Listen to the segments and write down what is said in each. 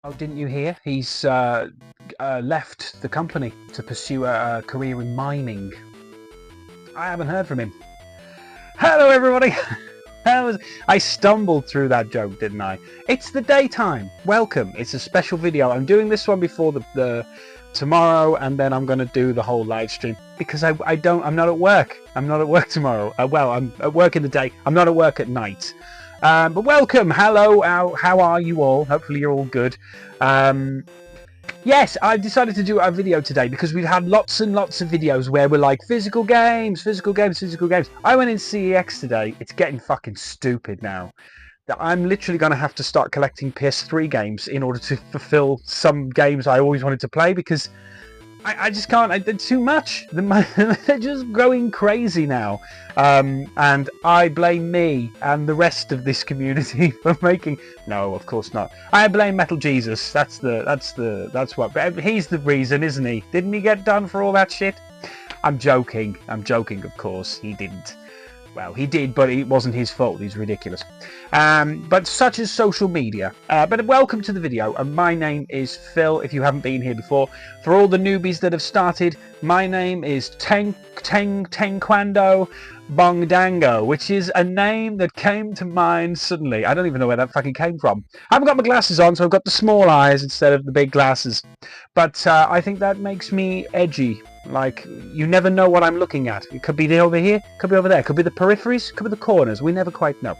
Oh, didn't you hear? He's left the company to pursue a career in mining. I haven't heard from him. Hello, everybody. I stumbled through that joke, didn't I? It's the daytime. Welcome. It's a special video. I'm doing this one before the tomorrow, and then I'm going to do the whole live stream because I'm not at work. I'm not at work tomorrow. Well, I'm at work in the day. I'm not at work at night. But welcome. Hello. How are you all? Hopefully you're all good. Yes, I decided to do a video today because we've had lots and lots of videos where we're like, physical games, physical games, physical games. I went in CEX today. It's getting fucking stupid now. I'm literally going to have to start collecting PS3 games in order to fulfill some games I always wanted to play because I just can't. I did too much. They're just going crazy now, and I blame me and the rest of this community for making. No, of course not. I blame Metal Jesus. That's what. But he's the reason, isn't he? Didn't he get done for all that shit? I'm joking. I'm joking. Of course, he didn't. Well, he did, but it wasn't his fault. He's ridiculous. But such is social media. But welcome to the video. My name is Phil, if you haven't been here before. For all the newbies that have started, my name is Tenquando Bongdango, which is a name that came to mind suddenly. I don't even know where that fucking came from. I haven't got my glasses on, so I've got the small eyes instead of the big glasses. But I think that makes me edgy. Like, you never know what I'm looking at. It could be over here, could be over there, could be the peripheries, could be the corners. We never quite know.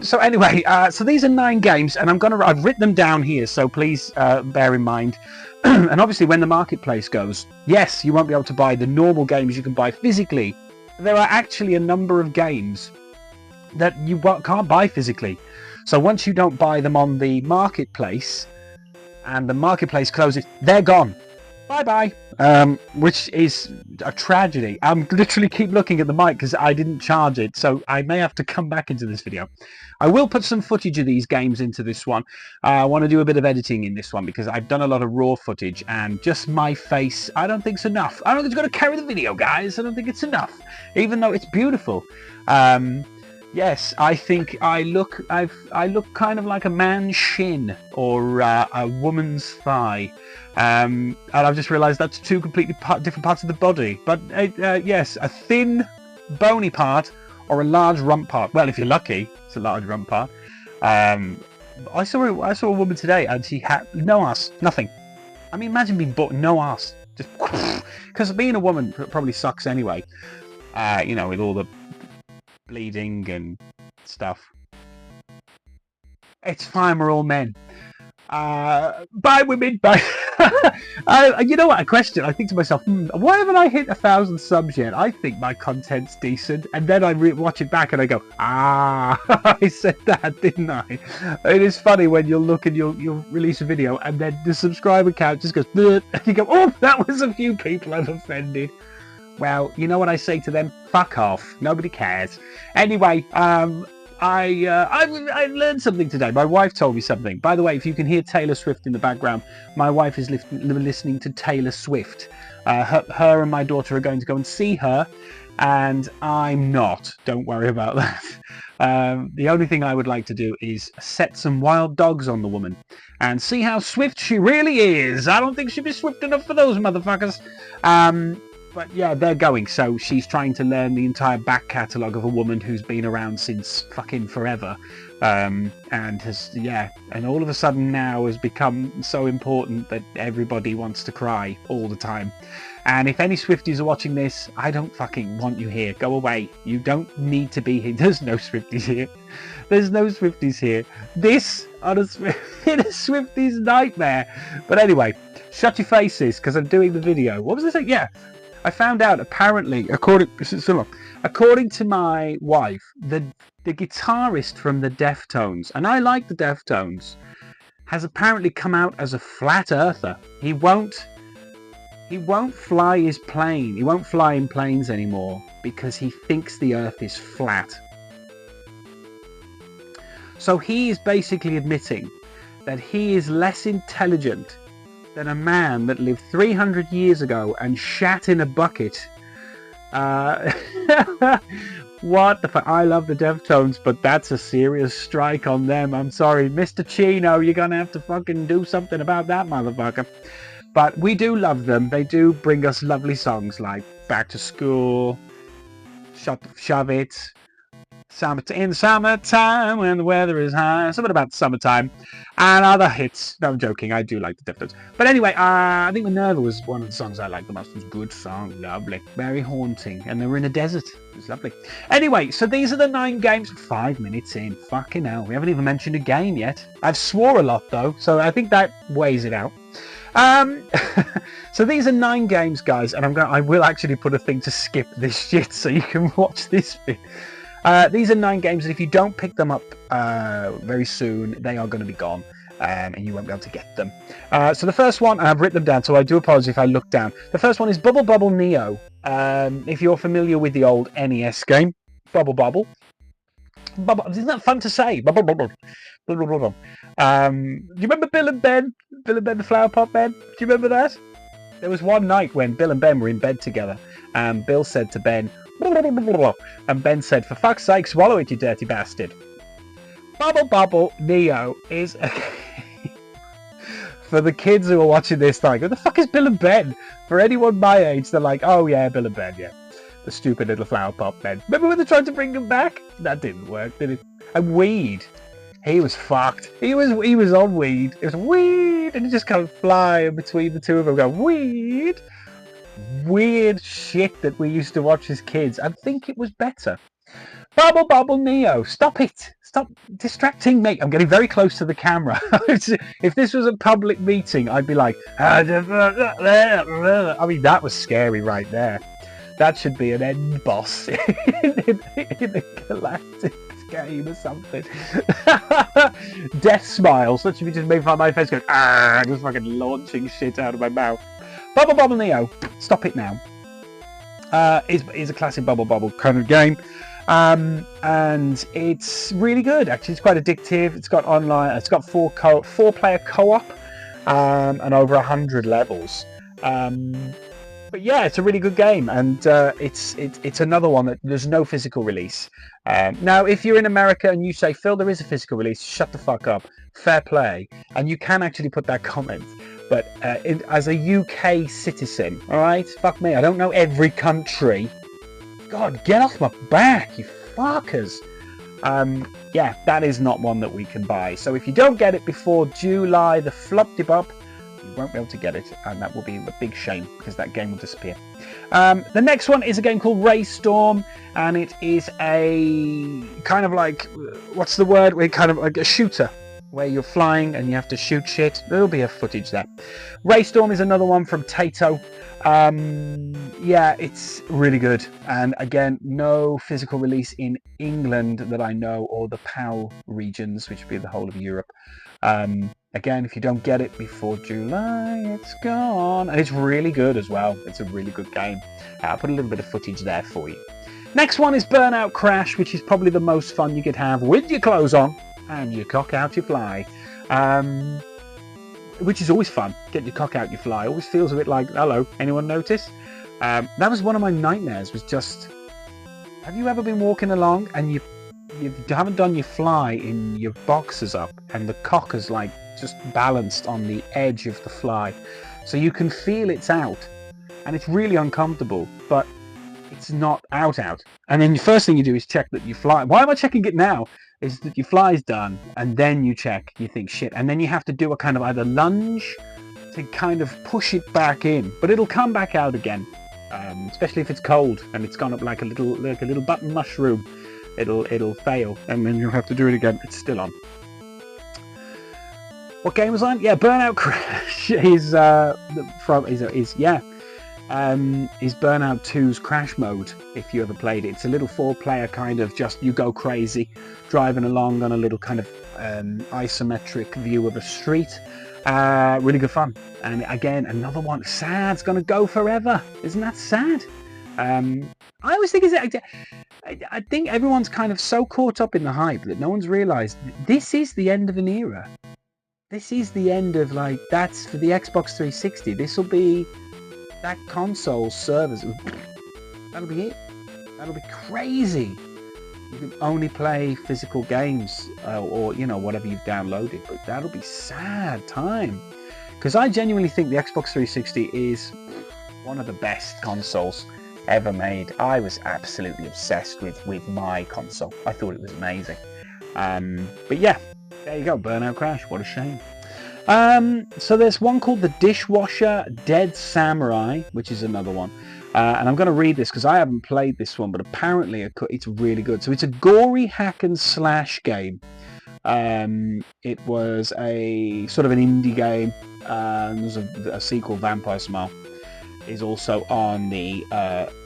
So anyway, so these are 9 games, and I've written them down here, so please bear in mind. And obviously, when the marketplace goes, yes, you won't be able to buy the normal games you can buy physically. There are actually a number of games that you can't buy physically. So once you don't buy them on the marketplace, and the marketplace closes, they're gone. Bye-bye. Which is a tragedy. I'm literally keep looking at the mic because I didn't charge it, so I may have to come back into this video. I will put some footage of these games into this one. I want to do a bit of editing in this one because I've done a lot of raw footage, and just my face, I don't think it's enough. I don't think it's going to carry the video, guys. I don't think it's enough, even though it's beautiful. Yes, I think I look kind of like a man's shin or a woman's thigh. And I've just realised that's 2 completely different parts of the body. But yes, a thin, bony part or a large rump part. Well, if you're lucky, it's a large rump part. I saw a woman today and she had no ass, nothing. I mean, imagine being bought no ass, just because being a woman probably sucks anyway. You know, with all the bleeding and stuff. It's fine, we're all men. Bye women, bye. You know what, a question, I think to myself, why haven't I hit 1,000 subs yet? I think my content's decent, and then I watch it back and I go, I said that, didn't I? It is funny when you'll look and you'll release a video and then the subscriber count just goes, and you go, oh, that was a few people I've offended. Well, you know what I say to them? Fuck off. Nobody cares. Anyway, I learned something today. My wife told me something. By the way, if you can hear Taylor Swift in the background, my wife is listening to Taylor Swift. Her and my daughter are going to go and see her, and I'm not. Don't worry about that. The only thing I would like to do is set some wild dogs on the woman and see how swift she really is. I don't think she'd be swift enough for those motherfuckers. But yeah, they're going. So she's trying to learn the entire back catalogue of a woman who's been around since fucking forever. And has, yeah, and all of a sudden now has become so important that everybody wants to cry all the time. And if any Swifties are watching this, I don't fucking want you here. Go away. You don't need to be here. There's no Swifties here. There's no Swifties here. This on a Swifties nightmare. But anyway, shut your faces because I'm doing the video. What was I saying? Yeah. I found out apparently, according to my wife, the guitarist from the Deftones, and I like the Deftones, has apparently come out as a flat earther. He won't fly his plane. He won't fly in planes anymore because he thinks the earth is flat. So he is basically admitting that he is less intelligent than a man that lived 300 years ago and shat in a bucket What the fuck? I love the Deftones, but that's a serious strike on them. I'm sorry. Mr. Chino, you're going to have to fucking do something about that motherfucker. But we do love them. They do bring us lovely songs like Back to School, Shove It, in summertime when the weather is high, something about summertime, and other hits. No, I'm joking, I do like the Deftones. But anyway, I think Minerva was one of the songs I liked the most. It was a good song, lovely, very haunting, and they were in a desert. It was lovely. Anyway, so these are the 9 games. 5 minutes in, fucking hell, we haven't even mentioned a game yet. I've swore a lot though, so I think that weighs it out. So these are 9 games, guys, and I will actually put a thing to skip this shit so you can watch this bit. These are 9 games, and if you don't pick them up very soon, they are going to be gone, and you won't be able to get them. So the first one, I've written them down, so I do apologise if I look down. The first one is Bubble Bobble Neo. If you're familiar with the old NES game, Bubble Bobble. Isn't that fun to say? Bubble Bubble. Bubble Bubble. Do you remember Bill and Ben? Bill and Ben the Flower Pot Men? Do you remember that? There was one night when Bill and Ben were in bed together, and Bill said to Ben, and Ben said, "For fuck's sake, swallow it, you dirty bastard." Bubble Bubble Neo is for the kids who are watching this, like, who the fuck is Bill and Ben? For anyone my age, they're like, oh yeah, Bill and Ben, yeah. The stupid little flower pot men. Remember when they tried to bring them back? That didn't work, did it? And Weed. He was fucked. He was on Weed. It was Weed, and he just kind of fly in between the two of them, go Weed. Weird shit that we used to watch as kids. I think it was better. Bubble Bubble Neo, stop it. Stop distracting me. I'm getting very close to the camera. If this was a public meeting, I'd be like, I mean, that was scary right there. That should be an end boss in a galactic game or something. Death Smiles. That should be just made fun of my face going, just fucking launching shit out of my mouth. Bubble Bobble Neo, stop it now. Is a classic Bubble Bobble kind of game. And it's really good, actually. It's quite addictive. It's got online, it's got 4-player co-op, and over 100 levels. But yeah, it's a really good game, and it's another one that there's no physical release. Now, if you're in America and you say, Phil, there is a physical release, shut the fuck up. Fair play. And you can actually put that comment. But as a UK citizen, all right, fuck me, I don't know every country. God, get off my back, you fuckers. Yeah, that is not one that we can buy. So if you don't get it before July the flop-de-bop, you won't be able to get it, and that will be a big shame because that game will disappear. The next one is a game called RayStorm, and it is a kind of like, what's the word? We're kind of like a shooter where you're flying and you have to shoot shit. There'll be a footage there. RayStorm is another one from Taito. Yeah, it's really good, and again, no physical release in England that I know, or the PAL regions, which would be the whole of Europe. Again, if you don't get it before July, it's gone, and it's really good as well. It's a really good game. I'll put a little bit of footage there for you. Next one is Burnout Crash, which is probably the most fun you could have with your clothes on and your cock out you fly. Which is always fun. Get your cock out, you fly. Always feels a bit like, hello, anyone notice? That was one of my nightmares, was just, have you ever been walking along and you haven't done your fly in your boxers up, and the cock is like just balanced on the edge of the fly, so you can feel it's out, and it's really uncomfortable, but it's not out. And then the first thing you do is check that you fly. Why am I checking it now? Is that your fly's done, and then you check, you think shit, and then you have to do a kind of either lunge to kind of push it back in, but it'll come back out again, especially if it's cold and it's gone up like a little button mushroom. It'll fail, and then you'll have to do it again. It's still on. What game was on? Yeah, Burnout Crash is Burnout 2's Crash mode, if you ever played it. It's a little 4-player kind of just, you go crazy, driving along on a little kind of isometric view of a street. Really good fun. And again, another one, sad's gonna go forever. Isn't that sad? I always think I think everyone's kind of so caught up in the hype that no one's realised this is the end of an era. This is the end of, like, that's for the Xbox 360. This will be that console servers. That'll be it. That'll be crazy. You can only play physical games or, you know, whatever you've downloaded. But that'll be sad time. Because I genuinely think the Xbox 360 is one of the best consoles ever made. I was absolutely obsessed with my console. I thought it was amazing. But yeah, there you go, Burnout Crash. What a shame. So there's one called the Dishwasher Dead Samurai, which is another one. And I'm going to read this because I haven't played this one, but apparently it's really good. So it's a gory hack and slash game. It was a sort of an indie game. There's a sequel, Vampire Smile, is also on the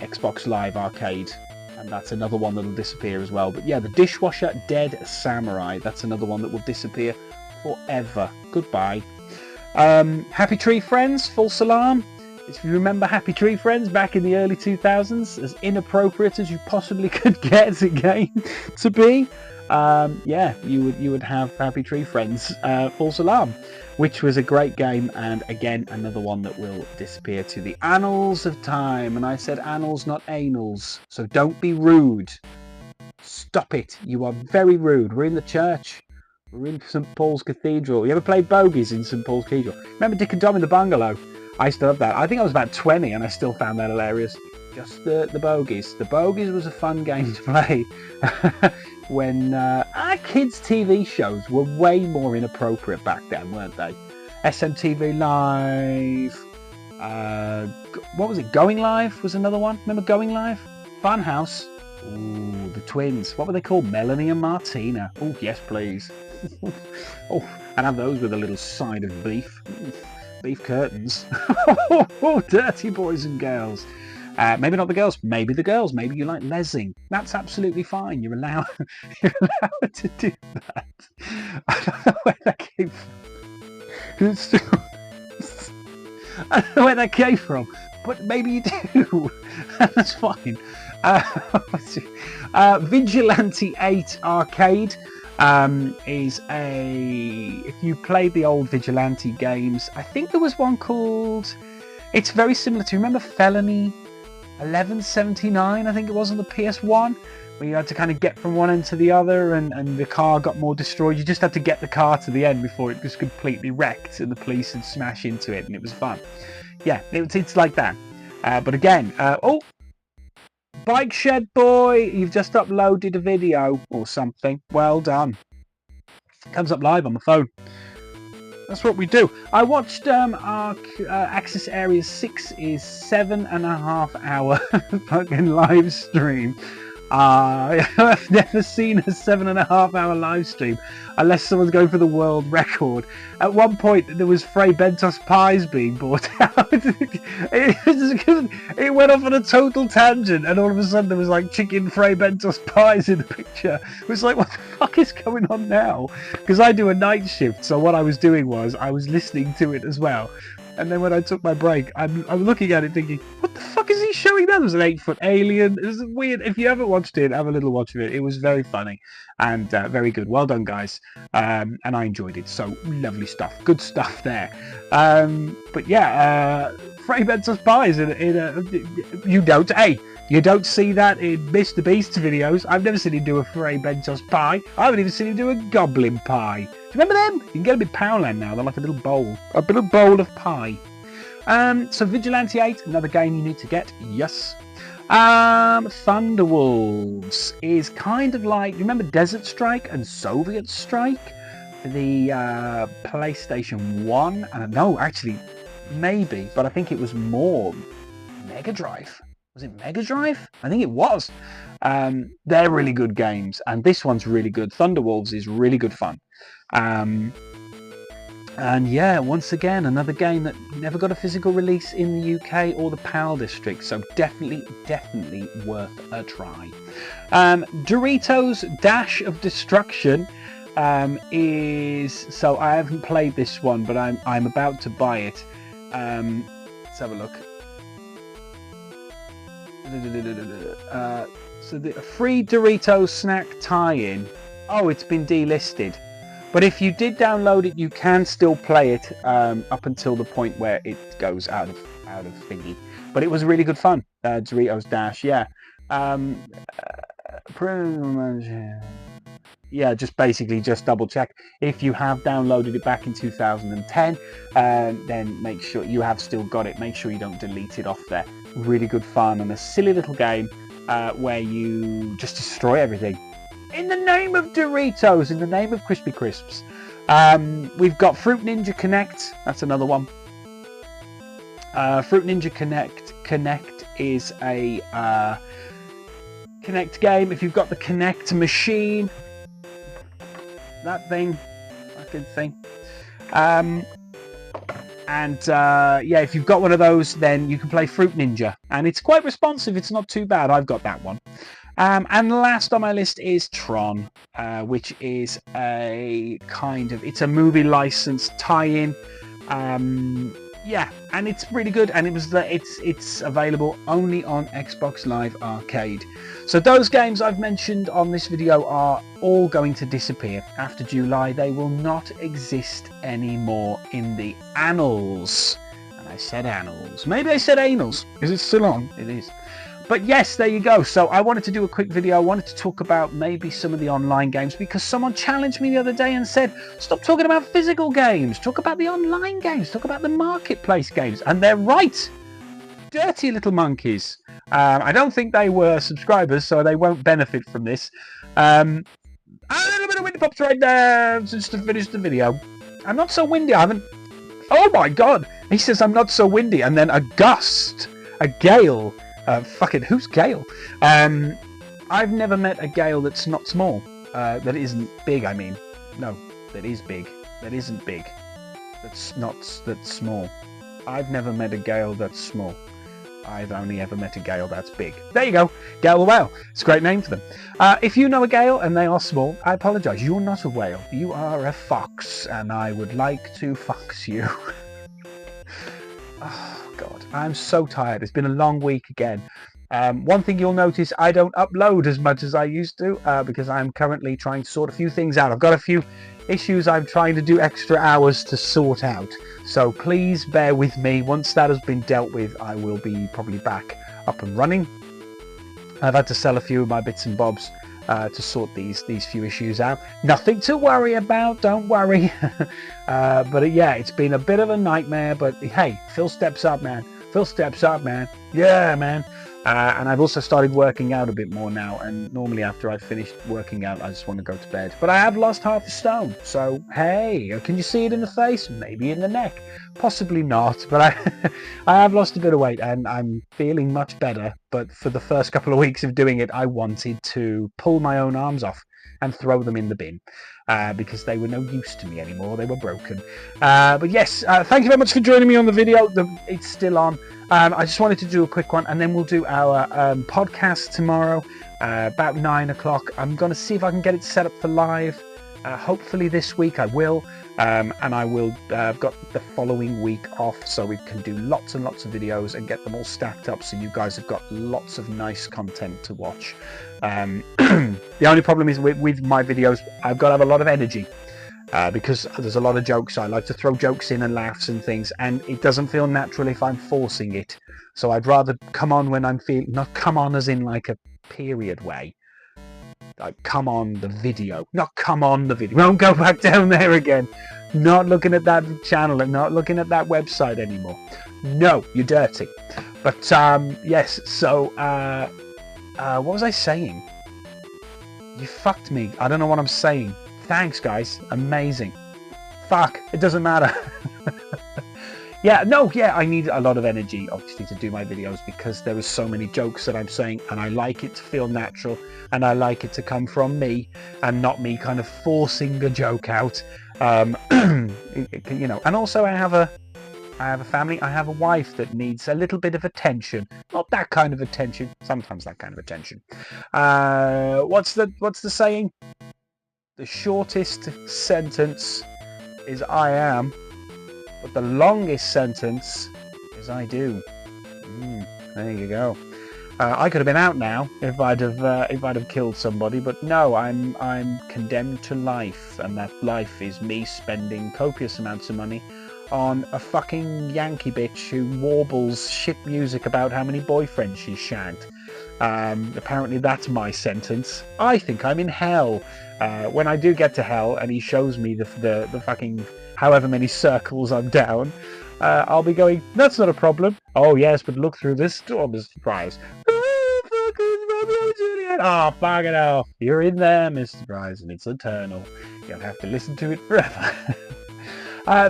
Xbox Live Arcade, and that's another one that'll disappear as well. But yeah, the Dishwasher Dead Samurai, that's another one that will disappear forever. Goodbye. Happy Tree Friends, full salam. If you remember Happy Tree Friends back in the early 2000s, as inappropriate as you possibly could get a game to be, yeah, you would have Happy Tree Friends, full salam, which was a great game, and again another one that will disappear to the annals of time. And I said annals, not anals, so don't be rude. Stop it. You are very rude. We're in the church. We're in St Paul's Cathedral. You ever played bogies in St Paul's Cathedral? Remember Dick and Dom in the Bungalow? I still love that. I think I was about 20 and I still found that hilarious. Just the bogies. The bogies was a fun game to play. When our kids' TV shows were way more inappropriate back then, weren't they? SMTV Live. What was it? Going Live was another one. Remember Going Live? Funhouse. Ooh, the twins. What were they called? Melanie and Martina. Oh, yes, please. Oh, and have those with a little side of beef. Beef curtains. Oh, dirty boys and girls. Maybe not the girls. Maybe the girls. Maybe you like lezing. That's absolutely fine. You're allowed. You're allowed to do that. I don't know where that came from. I don't know where that came from. But maybe you do. That's fine. Vigilante 8 Arcade is if you played the old Vigilante games, I think there was one called, it's very similar to, remember Felony 1179, I think it was, on the PS1, where you had to kind of get from one end to the other, and the car got more destroyed. You just had to get the car to the end before it was completely wrecked and the police would smash into it, and it was fun. Yeah, it's like that. But again, oh, Bike Shed Boy, you've just uploaded a video or something. Well done. Comes up live on my phone. That's what we do. I watched our Access Area 6's 7.5 hour fucking live stream. I've never seen a 7.5 hour live stream unless someone's going for the world record. At one point there was Fray Bentos pies being bought out. It went off on a total tangent, and all of a sudden there was like chicken Fray Bentos pies in the picture. It was like, what the fuck is going on now? Because I do a night shift, so what I was doing was I was listening to it as well. And then when I took my break, I'm looking at it thinking, what the fuck is he showing now? There was an 8-foot alien. It was weird. If you haven't watched it, have a little watch of it. It was very funny and very good. Well done, guys. And I enjoyed it. So lovely stuff. Good stuff there. But yeah, Fray Bentos pies you don't see that in Mr. Beast's videos. I've never seen him do a Fray Bentos pie. I haven't even seen him do a goblin pie. Do you remember them? You can get them in Powerland now. They're like a little bowl of pie. So Vigilante 8, another game you need to get. Yes. Thunderwolves is kind of like, you remember Desert Strike and Soviet Strike for the PlayStation 1? No, actually, maybe, but I think it was more Mega Drive. Was it Mega Drive? I think it was. They're really good games, and this one's really good. Thunderwolves is really good fun. And yeah, once again, another game that never got a physical release in the UK or the PAL district, so definitely worth a try. Doritos Dash of Destruction is, so I haven't played this one, but I'm about to buy it. Let's have a look. So the free Doritos snack tie-in. Oh, it's been delisted. But if you did download it, you can still play it up until the point where it goes out of thingy. But it was really good fun. Doritos Dash, yeah. pretty much. Yeah, just basically just double check if you have downloaded it back in 2010, then make sure you have still got it. Make sure you don't delete it off there. Really good fun and a silly little game where you just destroy everything in the name of Doritos, in the name of Crispy Crisps. We've got Fruit Ninja Connect. That's another one. Fruit Ninja Connect is a Connect game. If you've got the Connect machine, that thing, fucking thing. Yeah, if you've got one of those, then you can play Fruit Ninja, and it's quite responsive. It's not too bad. I've got that one. And last on my list is Tron, which is a kind of, it's a movie license tie-in. Yeah, and it's really good, and it's available only on Xbox Live Arcade. So those games I've mentioned on this video are all going to disappear after July. They will not exist anymore in the annals. And I said annals. Maybe I said anals. Is it still on? It is. But yes, there you go. So I wanted to do a quick video. I wanted to talk about maybe some of the online games, because someone challenged me the other day and said, stop talking about physical games, talk about the online games, talk about the marketplace games. And they're right. Dirty little monkeys. I don't think they were subscribers, so they won't benefit from this. A little bit of wind pops right there just to finish the video. I'm not so windy. I haven't... Oh my God. He says I'm not so windy. And then a gust, a gale. Fucking, who's Gale? I've never met a Gale that's not small. That isn't big, I mean. No, that is big. That isn't big. That's small. I've never met a Gale that's small. I've only ever met a Gale that's big. There you go. Gale the whale. It's a great name for them. If you know a Gale and they are small, I apologise. You're not a whale. You are a fox, and I would like to fox you. Oh, God, I'm so tired. It's been a long week again. One thing you'll notice, I don't upload as much as I used to because I'm currently trying to sort a few things out. I've got a few issues I'm trying to do extra hours to sort out. So please bear with me. Once that has been dealt with, I will be probably back up and running. I've had to sell a few of my bits and bobs to sort these few issues out. Nothing to worry about, don't worry. But yeah, it's been a bit of a nightmare, but hey, Phil steps up, man. Phil steps up, man. Yeah, man. And I've also started working out a bit more now, and normally after I've finished working out, I just want to go to bed. But I have lost half a stone, so hey, can you see it in the face? Maybe in the neck. Possibly not, but I have lost a bit of weight, and I'm feeling much better. But for the first couple of weeks of doing it, I wanted to pull my own arms off and throw them in the bin. Because they were no use to me anymore. They were broken. But yes, thank you very much for joining me on the video. It's still on. I just wanted to do a quick one, and then we'll do our podcast tomorrow about 9 o'clock. I'm going to see if I can get it set up for live. Hopefully this week I will. And I will have got the following week off, so we can do lots and lots of videos and get them all stacked up, so you guys have got lots of nice content to watch. The only problem is with my videos, I've got to have a lot of energy because there's a lot of jokes. I like to throw jokes in and laughs and things, and it doesn't feel natural if I'm forcing it. So I'd rather come on when I'm feeling, not come on as in like a period way. Like, come on the video, not come on the video. Don't go back down there again. Not looking at that channel and not looking at that website anymore. No, you're dirty. But yes, so what was I saying? You fucked me. I don't know what I'm saying. Thanks, guys. Amazing. Fuck, it doesn't matter. Yeah, I need a lot of energy, obviously, to do my videos, because there are so many jokes that I'm saying, and I like it to feel natural, and I like it to come from me, and not me kind of forcing a joke out. You know, and also I have a family, I have a wife that needs a little bit of attention. Not that kind of attention, sometimes that kind of attention. What's the saying? The shortest sentence is I am, but the longest sentence is I do. There you go. I could have been out now if I'd have killed somebody, but no, I'm condemned to life, and that life is me spending copious amounts of money on a fucking Yankee bitch who warbles shit music about how many boyfriends she's shagged. Apparently that's my sentence. I think I'm in hell. When I do get to hell and he shows me the fucking however many circles I'm down, I'll be going, that's not a problem. Oh yes, but look through this door, Mr. Price. Oh, fucking hell. You're in there, Mr. Price, and it's eternal. You'll have to listen to it forever.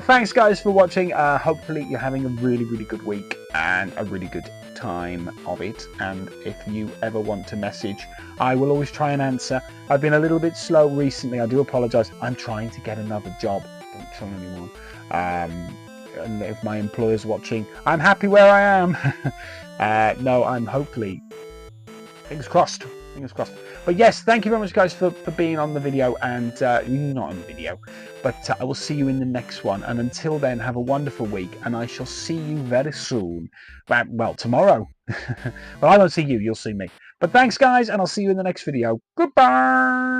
Thanks, guys, for watching. Hopefully you're having a really, really good week and a really good time of it. And if you ever want to message, I will always try and answer. I've been a little bit slow recently. I do apologise. I'm trying to get another job. Don't tell anyone. And if my employer's watching, I'm happy where I am. No, I'm hopefully... Fingers crossed. Fingers crossed. But yes, thank you very much, guys, for being on the video, and not on the video, but I will see you in the next one. And until then, have a wonderful week, and I shall see you very soon. Well, tomorrow. Well, I won't see you, you'll see me. But thanks, guys, and I'll see you in the next video. Goodbye!